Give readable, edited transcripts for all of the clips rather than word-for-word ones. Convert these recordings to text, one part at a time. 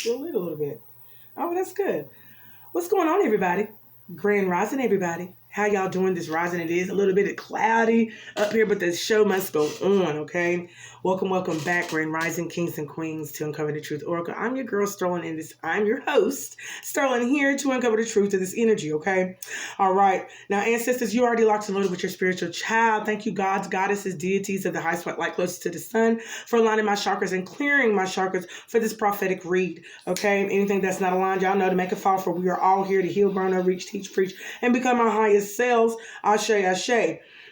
Still lit a little bit. Oh, that's good. What's going on, everybody? Grand Rising, everybody. How y'all doing this rising? It is a little bit cloudy up here, but the show must go on, okay? Welcome back, Grand Rising Kings and Queens, to Uncover the Truth Oracle. I'm your girl, Sterling, and I'm your host, Sterling, here to uncover the truth of this energy, okay? All right. Now, ancestors, you already locked and loaded with your spiritual child. Thank you, gods, goddesses, deities of the high spot light closest to the sun, for aligning my chakras and clearing my chakras for this prophetic read, okay? Anything that's not aligned, y'all know to make it fall, for we are all here to heal, burn, reach, teach, preach, and become our highest selves. Ashe.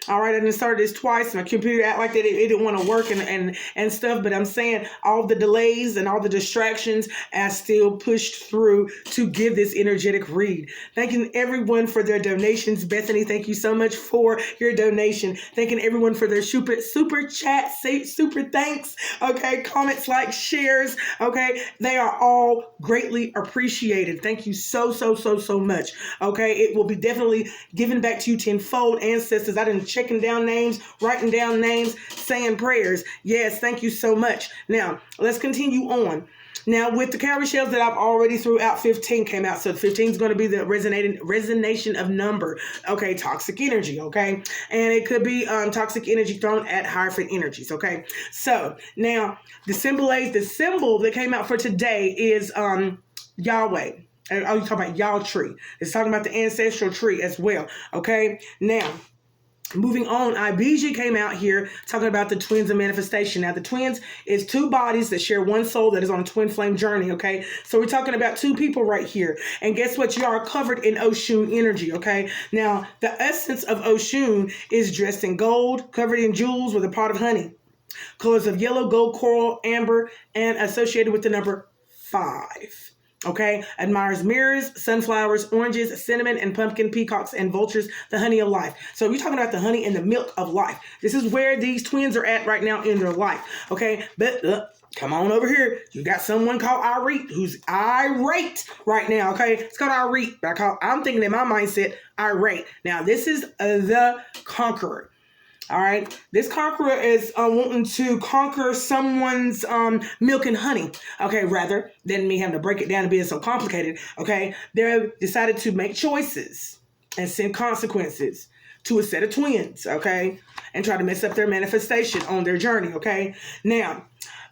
All right, I done started this twice. My computer act like that it didn't want to work and stuff, but I'm saying all the delays and all the distractions, I still pushed through to give this energetic read. Thanking everyone for their donations. Bethany, thank you so much for your donation. Thanking everyone for their super chat, super thanks. Okay, comments, likes, shares. Okay, they are all greatly appreciated. Thank you so much. Okay, it will be definitely given back to you tenfold. Ancestors, I didn't checking down names, writing down names, saying prayers. Yes, thank you so much. Now, let's continue on. Now, with the cowrie shells that I've already threw out, 15 came out. So 15 is going to be the resonation of number. Okay, toxic energy, okay? And it could be toxic energy thrown at Hierophant energies, okay? So, now, the symbol that came out for today is Yahweh. Oh, you're talking about Yah tree. It's talking about the ancestral tree as well, okay? Now, moving on, IBG came out here talking about the twins of manifestation. Now, the twins is two bodies that share one soul that is on a twin flame journey, okay? So we're talking about two people right here. And guess what? You are covered in Oshun energy, okay? Now, the essence of Oshun is dressed in gold, covered in jewels with a pot of honey. Colors of yellow, gold, coral, amber, and associated with the number 5. Okay, admires mirrors, sunflowers, oranges, cinnamon, and pumpkin, peacocks, and vultures, the honey of life. So we're talking about the honey and the milk of life. This is where these twins are at right now in their life. Okay, but come on over here. You got someone called Irate who's irate right now. Okay, it's called Irate, but I'm thinking in my mindset, irate. Now, this is the conqueror. All right, this conqueror is wanting to conquer someone's milk and honey. Okay, rather than me having to break it down and being so complicated. Okay, they've decided to make choices and send consequences to a set of twins. Okay, and try to mess up their manifestation on their journey. Okay, now,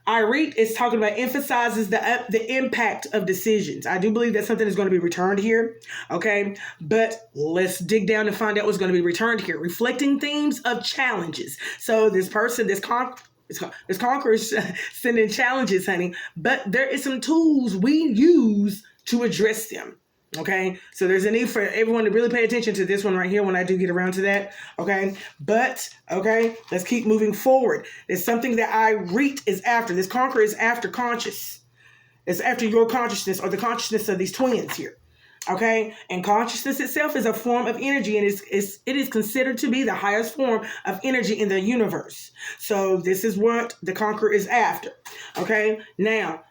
Irate is talking about emphasizes the impact of decisions. I do believe that something is going to be returned here, okay? But let's dig down and find out what's going to be returned here. Reflecting themes of challenges. So this person, this conqueror is sending challenges, honey. But there is some tools we use to address them. Okay, so there's a need for everyone to really pay attention to this one right here when I do get around to that. Okay, but okay, let's keep moving forward. There's something that Irate is after. This conqueror is after conscious. It's after your consciousness or the consciousness of these twins here. Okay, and consciousness itself is a form of energy, and it is considered to be the highest form of energy in the universe. So this is what the conqueror is after. Okay, now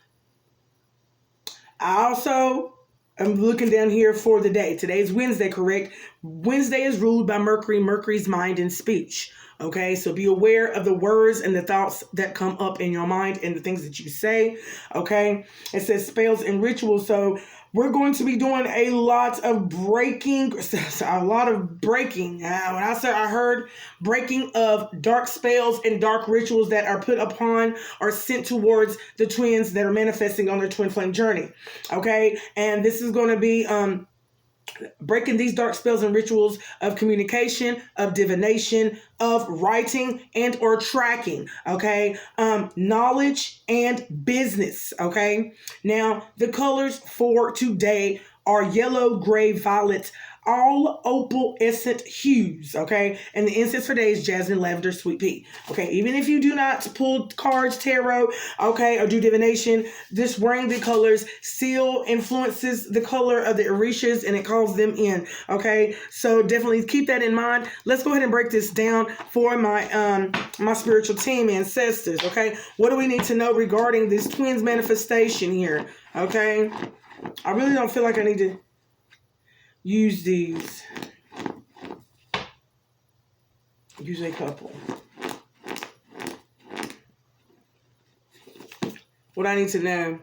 I'm looking down here for the day. Today's Wednesday, correct? Wednesday is ruled by Mercury, Mercury's mind and speech. Okay, so be aware of the words and the thoughts that come up in your mind and the things that you say. Okay, it says spells and rituals. So we're going to be doing a lot of breaking. When I said I heard breaking of dark spells and dark rituals that are put upon or sent towards the twins that are manifesting on their twin flame journey. Okay, and this is going to be breaking these dark spells and rituals of communication, of divination, of writing and or tracking, okay? Knowledge and business, okay? Now, the colors for today are yellow, gray, violet, all opalescent hues, okay? And the incense for today is jasmine, lavender, sweet pea, okay? Even if you do not pull cards, tarot, okay, or do divination, this wearing the colors still influences the color of the orishas and it calls them in, okay? So definitely keep that in mind. Let's go ahead and break this down for my my spiritual team, ancestors, okay? What do we need to know regarding this twins manifestation here, okay? I really don't feel like I need to use these. Use a couple. What I need to know.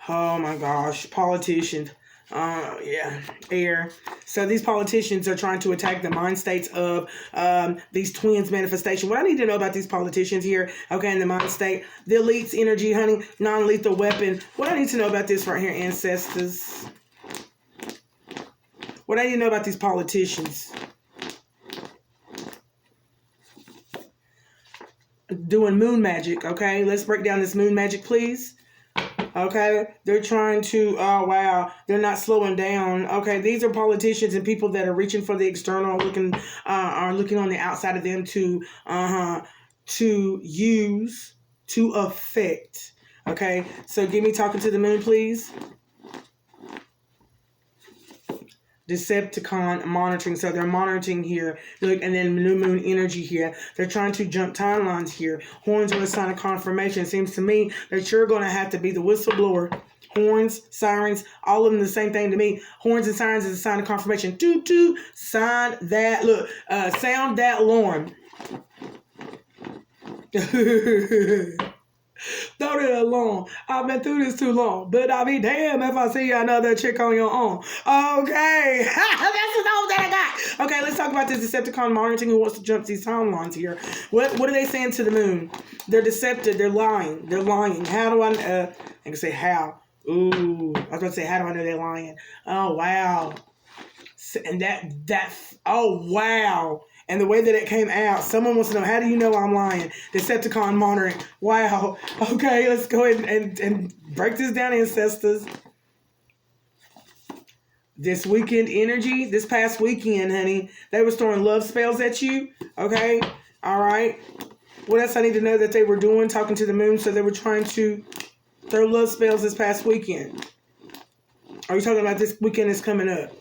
Oh my gosh, politicians. Yeah, air. So these politicians are trying to attack the mind states of these twins manifestation. What I need to know about these politicians here, okay, in the mind state, the elite's energy, honey, non-lethal weapon. What I need to know about this right here, ancestors. What I need to know about these politicians. Doing moon magic, okay? Let's break down this moon magic, please. Okay, they're trying to, oh wow, they're not slowing down. Okay, these are politicians and people that are reaching for the external, are looking on the outside of them to use, to affect. Okay, so give me talking to the moon, please. Decepticon monitoring. So they're monitoring here. Look, and then new moon energy here. They're trying to jump timelines here. Horns are a sign of confirmation. It seems to me that you're going to have to be the whistleblower. Horns, sirens, all of them the same thing to me. Horns and sirens is a sign of confirmation. Toot toot, sign that. Look, sound that alarm. Throw it alone. I've been through this too long, but I'll be damned if I see another chick on your own. Okay, that's all that I got. Okay, let's talk about this Decepticon monitoring who wants to jump these timelines here. What are they saying to the moon? They're deceptive. They're lying. They're lying. How do I can say how. Ooh, I was about to say, how do I know they're lying? Oh, wow. And oh, wow. And the way that it came out, someone wants to know, how do you know I'm lying? Decepticon monitoring. Wow. Okay, let's go ahead and break this down, ancestors. This weekend energy, this past weekend, honey, they were throwing love spells at you. Okay? All right. What else I need to know that they were doing? Talking to the moon. So they were trying to throw love spells this past weekend. Are you talking about this weekend that's coming up?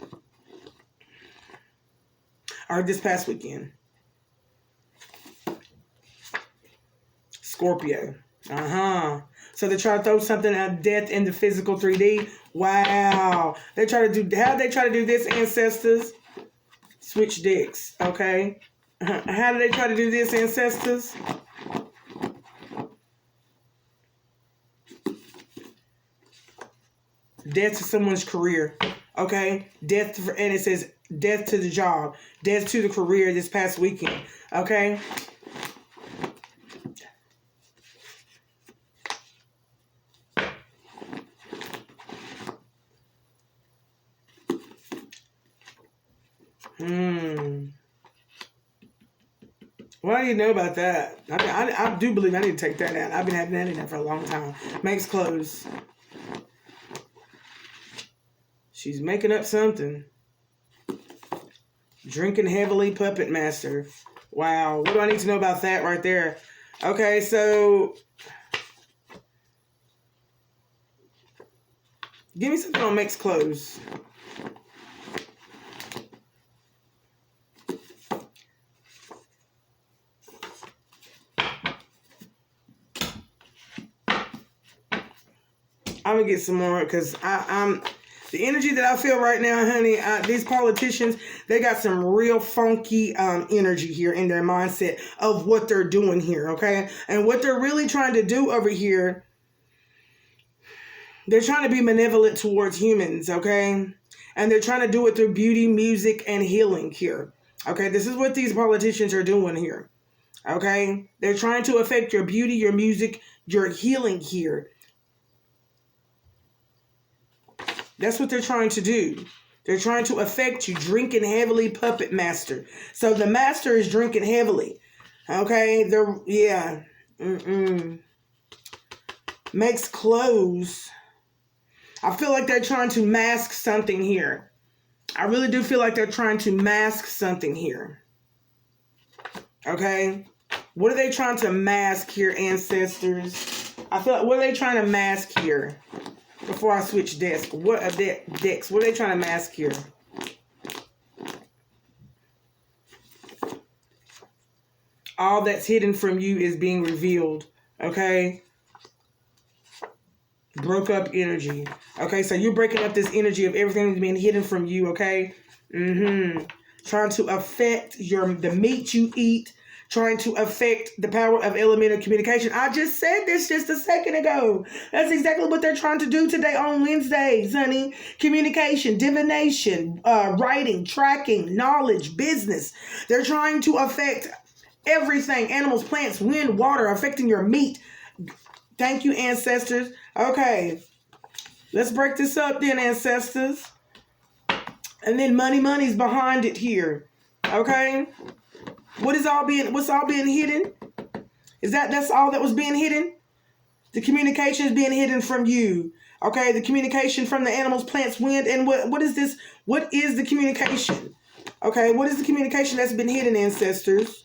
Or this past weekend? Scorpio. So they try to throw something at death in the physical 3D. Wow. They try to do, how did they try to do this, ancestors? Switch decks. Okay. How do they try to do this, ancestors? Death to someone's career. Okay. Death, and it says death to the job. Death to the career this past weekend. Okay. What do you know about that? I do believe I need to take that out. I've been having that in there for a long time. Makes clothes. She's making up something. Drinking heavily, puppet master. Wow. What do I need to know about that right there? Okay, so give me something on makes clothes. I'm gonna get some more because I'm the energy that I feel right now, honey. These politicians, they got some real funky energy here in their mindset of what they're doing here, okay? And what they're really trying to do over here, they're trying to be benevolent towards humans, okay? And they're trying to do it through beauty, music, and healing here, okay? This is what these politicians are doing here, okay? They're trying to affect your beauty, your music, your healing here. That's what they're trying to do. They're trying to affect you, drinking heavily, puppet master. So the master is drinking heavily. Okay? Makes clothes. I feel like they're trying to mask something here. I really do feel like they're trying to mask something here. Okay? What are they trying to mask here, ancestors? I feel like, what are they trying to mask here? Before I switch decks, what are decks? What are they trying to mask here? All that's hidden from you is being revealed. Okay? Broke up energy. Okay, so you're breaking up this energy of everything that's being hidden from you, okay? Trying to affect the meat you eat, trying to affect the power of elemental communication. I just said this just a second ago. That's exactly what they're trying to do today on Wednesdays, honey. Communication, divination, writing, tracking, knowledge, business. They're trying to affect everything. Animals, plants, wind, water, affecting your meat. Thank you, ancestors. Okay. Let's break this up then, ancestors. And then money's behind it here. Okay? What's all being hidden? That's all that was being hidden? The communication is being hidden from you. Okay, the communication from the animals, plants, wind, and what is this? What is the communication? Okay, what is the communication that's been hidden, ancestors?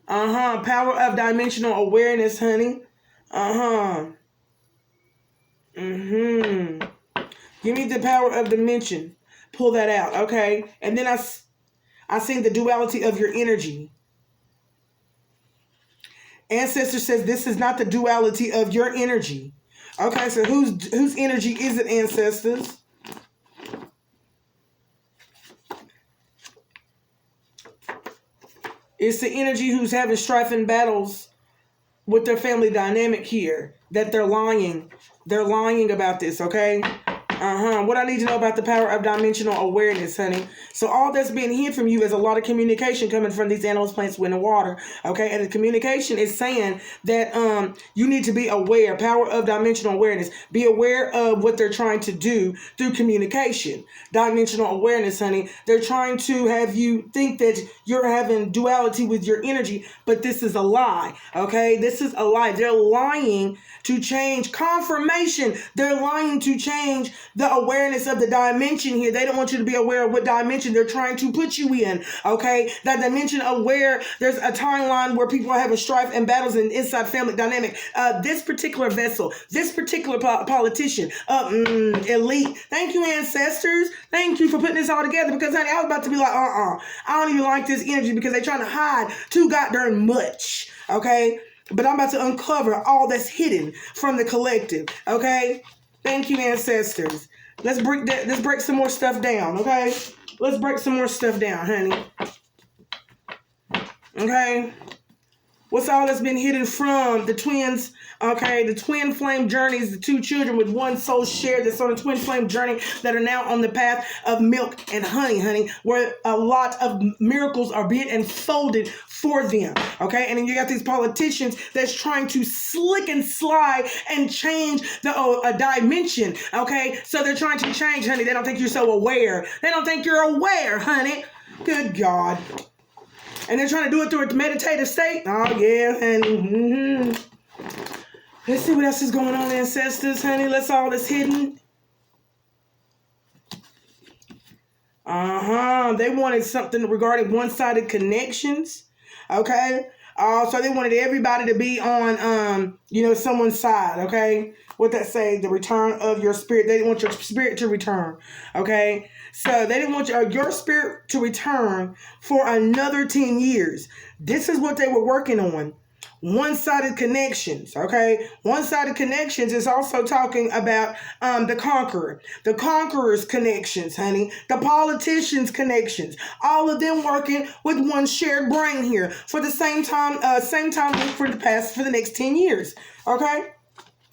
Power of dimensional awareness, honey. Give me the power of dimension. Pull that out, okay? And then I seen the duality of your energy. Ancestor says this is not the duality of your energy. Okay, so whose energy is it, ancestors? It's the energy who's having strife and battles with their family dynamic here. That they're lying. They're lying about this, okay? What I need to know about the power of dimensional awareness, honey. So all that's being hid from you is a lot of communication coming from these animals, plants, wind, and water. Okay, and the communication is saying that you need to be aware. Power of dimensional awareness. Be aware of what they're trying to do through communication. Dimensional awareness, honey. They're trying to have you think that you're having duality with your energy, but this is a lie. Okay, this is a lie. They're lying to change confirmation. They're lying to change the awareness of the dimension here. They don't want you to be aware of what dimension they're trying to put you in. Okay, that dimension of where there's a timeline where people are having strife and battles in inside family dynamic. This particular vessel, this particular politician, elite. Thank you, ancestors. Thank you for putting this all together, because honey, I was about to be like, I don't even like this energy because they're trying to hide too goddamn much. Okay. But I'm about to uncover all that's hidden from the collective. Okay? Thank you, ancestors. Let's break some more stuff down, okay? Let's break some more stuff down, honey. Okay? What's all that's been hidden from the twins? Okay, the twin flame journeys, the two children with one soul shared that's on a twin flame journey that are now on the path of milk and honey, where a lot of miracles are being unfolded for them. Okay, and then you got these politicians that's trying to slick and slide and change the dimension. Okay, so they're trying to change, honey. They don't think you're so aware. They don't think you're aware, honey. Good God. And they're trying to do it through a meditative state. Oh, yeah, honey. Let's see what else is going on, ancestors, honey. Let's all that's hidden. They wanted something regarding one-sided connections. Okay. So they wanted everybody to be on, someone's side. Okay. What that say? The return of your spirit. They didn't want your spirit to return. Okay. So they didn't want your spirit to return for another 10 years. This is what they were working on. One-sided connections, okay? One-sided connections is also talking about the conqueror. The conqueror's connections, honey. The politicians' connections. All of them working with one shared brain here for the same time for the next 10 years, okay?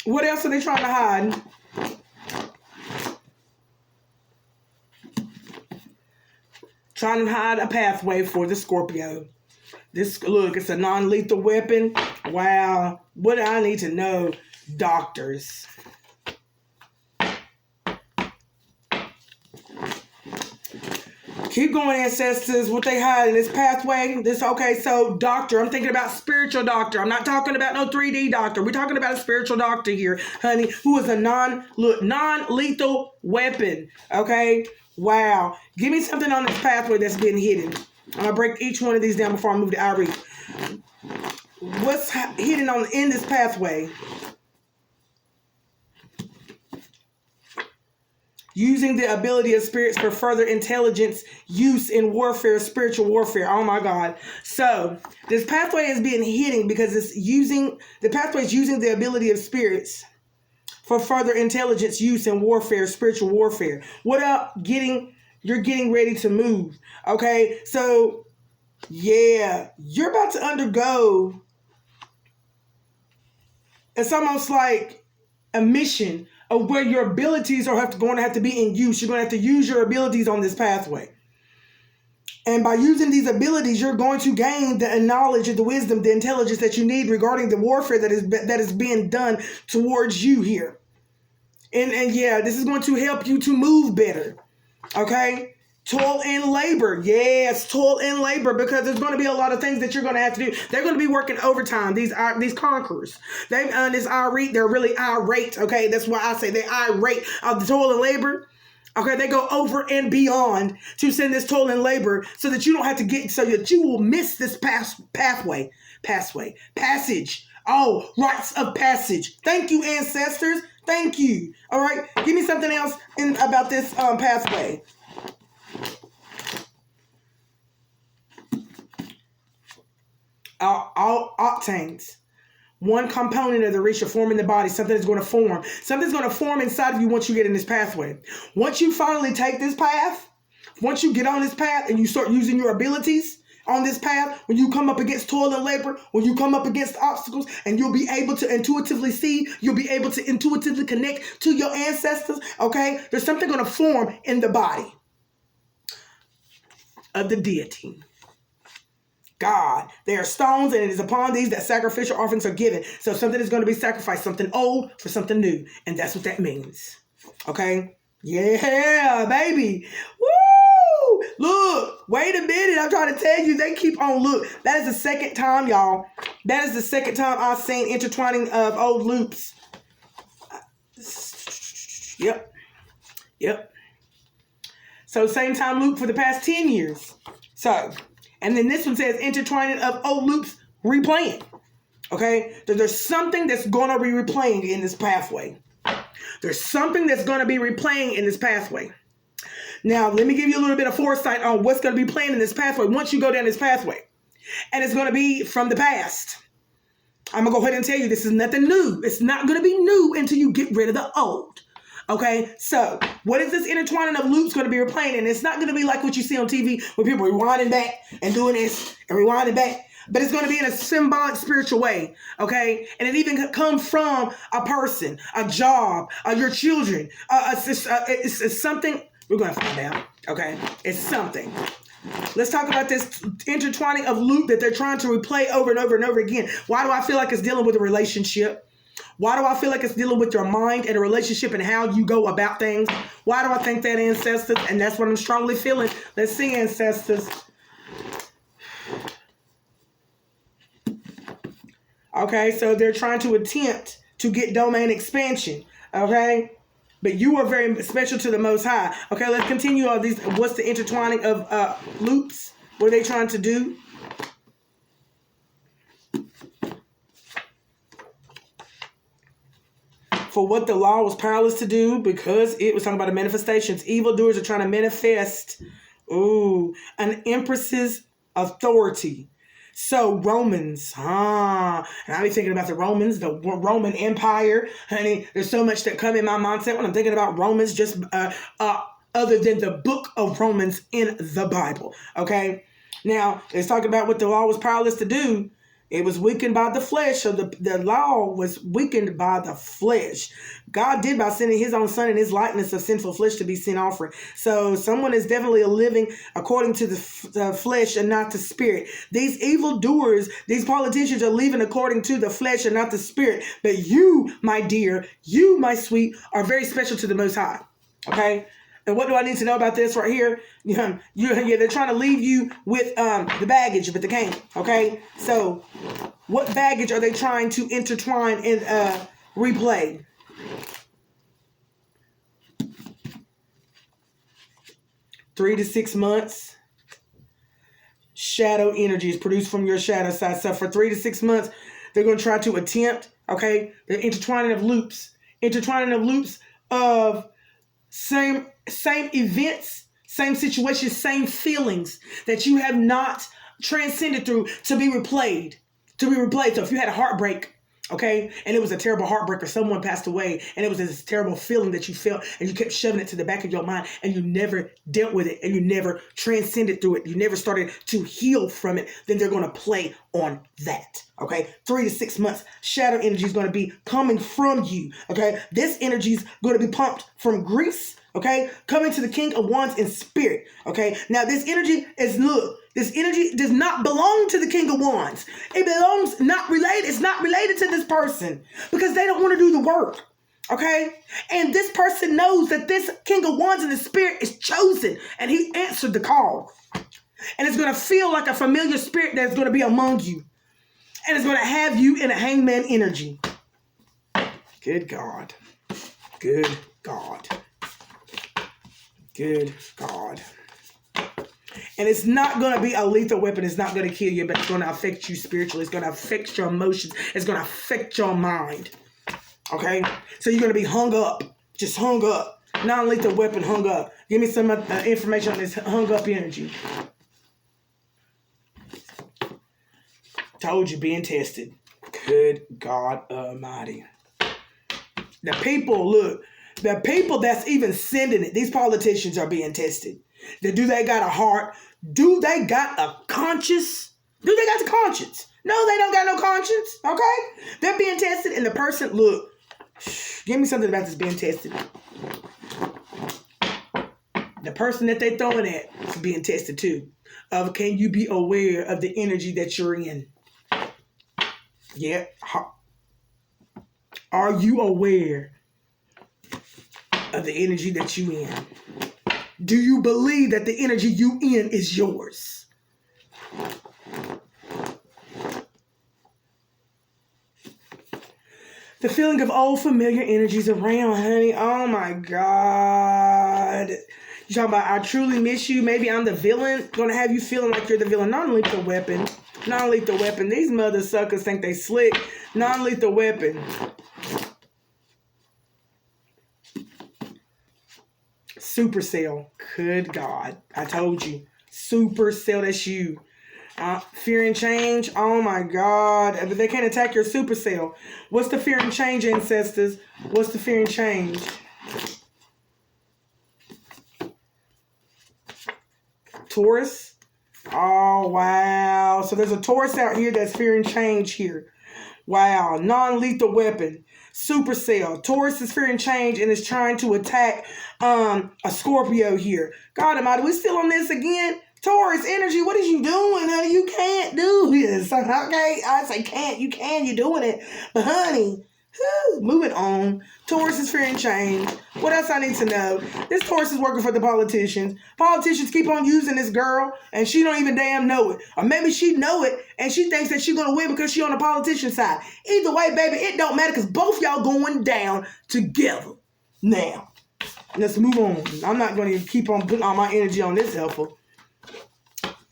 What else are they trying to hide? Trying to hide a pathway for the Scorpio. Look, it's a non-lethal weapon. Wow. What do I need to know? Doctors. Keep going, ancestors. What they hide in this pathway. So doctor. I'm thinking about spiritual doctor. I'm not talking about no 3D doctor. We're talking about a spiritual doctor here, honey, who is a non-lethal weapon. Okay? Wow. Give me something on this pathway that's been hidden. I'm going to break each one of these down before I move to outreach. What's hidden in this pathway? Using the ability of spirits for further intelligence use in warfare, spiritual warfare. Oh my God. So this pathway is being hidden because the pathway is using the ability of spirits for further intelligence use in warfare, spiritual warfare. What up? Getting you're getting ready to move. Okay, so yeah, you're about to undergo, it's almost like a mission of where your abilities are going to have to be in use. You're going to have to use your abilities on this pathway. And by using these abilities, you're going to gain the knowledge, the wisdom, the intelligence that you need regarding the warfare that is being done towards you here. And yeah, this is going to help you to move better. Okay? Toil and labor. Yes, toil and labor, because there's going to be a lot of things that you're going to have to do. They're going to be working overtime. These conquerors. They're really irate. Okay? That's why I say they're irate of the toil and labor. Okay, they go over and beyond to send this toil and labor so that you don't have to so that you will miss this passage. Oh, rites of passage. Thank you, ancestors. Thank you. All right, give me something else about this pathway. All octanes. One component of the ritual forming the body, something is going to form. Something's going to form inside of you once you get in this pathway. Once you finally take this path, once you get on this path and you start using your abilities on this path, when you come up against toil and labor, when you come up against obstacles, and you'll be able to intuitively see, you'll be able to intuitively connect to your ancestors, okay? There's something going to form in the body of the deity. God. They are stones, and it is upon these that sacrificial offerings are given. So something is going to be sacrificed, something old for something new. And that's what that means. Okay? Yeah, baby. Woo! Look, wait a minute. I'm trying to tell you, they keep on. Look, that is the second time, y'all. That is the second time I've seen intertwining of old loops. Yep. So same time loop for the past 10 years. So... and then this one says intertwining of old loops replaying. Okay? There's something that's going to be replaying in this pathway. There's something that's going to be replaying in this pathway. Now, let me give you a little bit of foresight on what's going to be playing in this pathway once you go down this pathway. And it's going to be from the past. I'm going to go ahead and tell you this is nothing new. It's not going to be new until you get rid of the old. Okay, so what is this intertwining of loops going to be replaying? And it's not going to be like what you see on TV where people are rewinding back and doing this and rewinding back. But it's going to be in a symbolic, spiritual way. Okay, and it even comes from a person, a job, your children. It's something we're going to find out. Okay, it's something. Let's talk about this intertwining of loop that they're trying to replay over and over and over again. Why do I feel like it's dealing with a relationship? Why do I feel like it's dealing with your mind and a relationship and how you go about things? Why do I think that, ancestors? And that's what I'm strongly feeling. Let's see, ancestors. Okay, so they're trying to attempt to get domain expansion. Okay, but you are very special to the Most High. Okay, let's continue on these. What's the intertwining of loops? What are they trying to do? For what the law was powerless to do, because it was talking about the manifestations. Evildoers are trying to manifest an empress's authority. So Romans, and I be thinking about the Romans, the Roman Empire. Honey, there's so much that come in my mindset when I'm thinking about Romans, just other than the book of Romans in the Bible. Okay, now it's talking about what the law was powerless to do. It was weakened by the flesh, so the law was weakened by the flesh. God did by sending his own son in his likeness of sinful flesh to be sin offering. So someone is definitely living according to the flesh and not the spirit. These evildoers, these politicians are living according to the flesh and not the spirit. But you, my dear, you, my sweet, are very special to the Most High. Okay? And what do I need to know about this right here? They're trying to leave you with the baggage, but they can't. Okay? So, what baggage are they trying to intertwine and replay? Three to 6 months. Shadow energy is produced from your shadow side. So, for 3 to 6 months, they're going to try to attempt, okay, the intertwining of loops. Intertwining of loops of same events, same situations, same feelings that you have not transcended through to be replayed. So if you had a heartbreak, Okay, and it was a terrible heartbreaker. Someone passed away, and it was this terrible feeling that you felt, and you kept shoving it to the back of your mind, and you never dealt with it, and you never transcended through it. You never started to heal from it. Then they're going to play on that. Okay, 3 to 6 months, shadow energy is going to be coming from you. Okay, this energy is going to be pumped from Greece. Okay, coming to the King of Wands in spirit. Okay, now this energy is, look, this energy does not belong to the King of Wands. It belongs, not related. It's not related to this person because they don't want to do the work. Okay, and this person knows that this King of Wands in the spirit is chosen, and he answered the call. And it's going to feel like a familiar spirit that's going to be among you, and it's going to have you in a hangman energy. Good God. Good God. Good God. And it's not going to be a lethal weapon. It's not going to kill you, but it's going to affect you spiritually. It's going to affect your emotions. It's going to affect your mind. Okay? So you're going to be hung up. Just hung up. Non-lethal weapon hung up. Give me some information on this hung up energy. Told you, being tested. Good God Almighty. The people, look. The people that's even sending it, these politicians are being tested. Do they got a heart? Do they got a conscience? Do they got the conscience? No, they don't got no conscience. Okay? They're being tested, and the person, look, give me something about this being tested. The person that they're throwing at is being tested too. Can you be aware of the energy that you're in? Yeah. Are you aware of the energy that you in? Do you believe that the energy you in is yours? The feeling of old familiar energies around, honey. Oh my God. You talking about, I truly miss you. Maybe I'm the villain. Gonna have you feeling like you're the villain. Non-lethal weapon. Non-lethal weapon. These mother suckers think they slick. Non-lethal weapon. Supercell. Good God. I told you. Supercell, that's you. Fear and change. Oh my God. They can't attack your supercell. What's the fear and change, ancestors? What's the fear and change? Taurus. Oh, wow. So there's a Taurus out here that's fear and change here. Wow. Non-lethal weapon. Supercell. Taurus is fear and change and is trying to attack a Scorpio here. God Almighty, we still on this again? Taurus energy, what is you doing, honey? You can't do this. Okay, I say can't. You can. You're doing it. But honey, moving on. Taurus is fear and change. What else I need to know? This Taurus is working for the politicians. Politicians keep on using this girl, and she don't even damn know it. Or maybe she know it, and she thinks that she's going to win because she on the politician side. Either way, baby, it don't matter because both y'all going down together. Now, let's move on. I'm not going to keep on putting all my energy on this helper.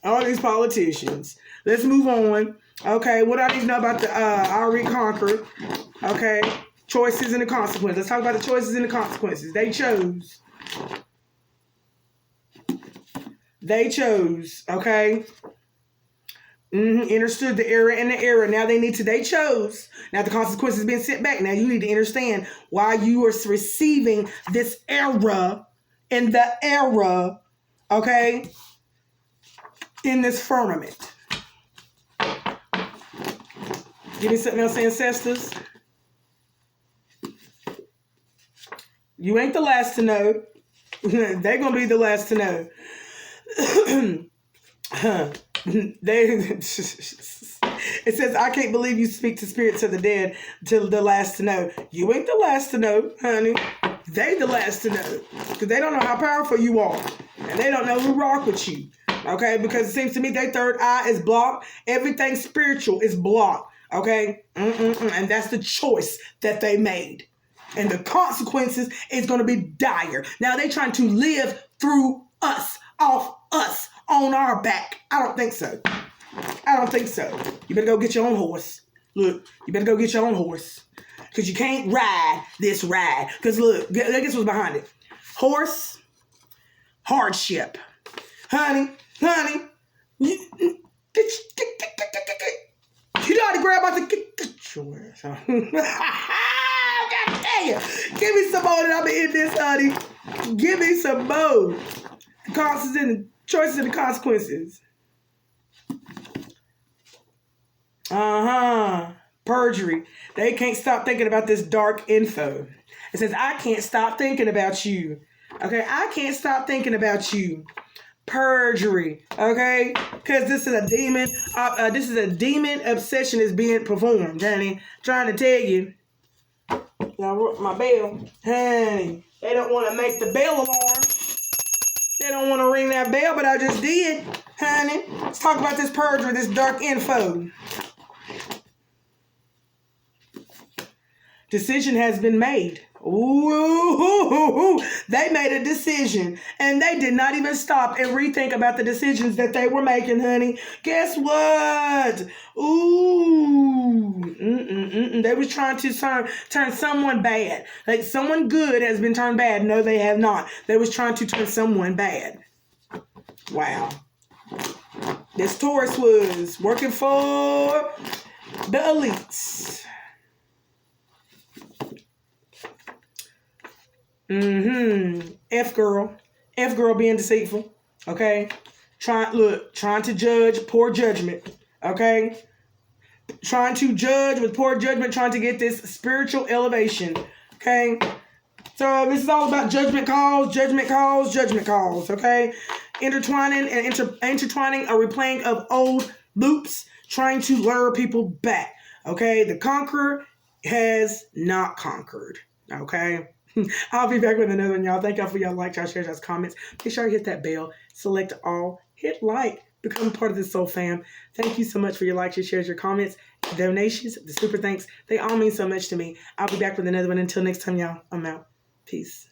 All these politicians. Let's move on. Okay, what I need to know about the I already conquered. Okay, choices and the consequences. Let's talk about the choices and the consequences. They chose. They chose. Okay. Understood the error and the error. Now they chose. Now the consequences being sent back. Now you need to understand why you are receiving this error in the era. Okay. In this firmament. Give me something else, ancestors. You ain't the last to know. They're going to be the last to know. It says, I can't believe you speak to spirits of the dead till the last to know. You ain't the last to know, honey. They the last to know. Because they don't know how powerful you are. And they don't know who rock with you. Okay, because it seems to me their third eye is blocked. Everything spiritual is blocked. Okay, and that's the choice that they made. And the consequences is going to be dire. Now they trying to live through us, off us, on our back. I don't think so. I don't think so. You better go get your own horse. Look, you better go get your own horse. Because you can't ride this ride. Because look, guess what's behind it. Horse, hardship. Honey, you know how to grab out the Sure. So, God damn you. Give me some more and I'm going to end this, honey. Give me some more. Choices and the consequences. Perjury. They can't stop thinking about this dark info. It says, I can't stop thinking about you. Okay, I can't stop thinking about you. Perjury. Okay, because this is a demon. This is a demon obsession is being performed, honey. Trying to tell you. Now, my bell, honey. They don't want to make the bell alarm. They don't want to ring that bell, but I just did, honey. Let's talk about this perjury, this dark info. Decision has been made. Ooh, they made a decision and they did not even stop and rethink about the decisions that they were making, honey. Guess what? Ooh, they was trying to turn someone bad. Like someone good has been turned bad. No, they have not. They was trying to turn someone bad. Wow. This Taurus was working for the elites. F girl being deceitful. Okay. Trying to judge, poor judgment. Okay. Trying to judge with poor judgment, trying to get this spiritual elevation. Okay. So this is all about judgment calls. Okay. Intertwining a replaying of old loops, trying to lure people back. Okay. The conqueror has not conquered. Okay. I'll be back with another one, y'all. Thank y'all for y'all likes, y'all shares, y'all comments. Make sure you hit that bell, select all, hit like, become part of the Soul Fam. Thank you so much for your likes, your shares, your comments, donations, the super thanks. They all mean so much to me. I'll be back with another one. Until next time, y'all, I'm out. Peace.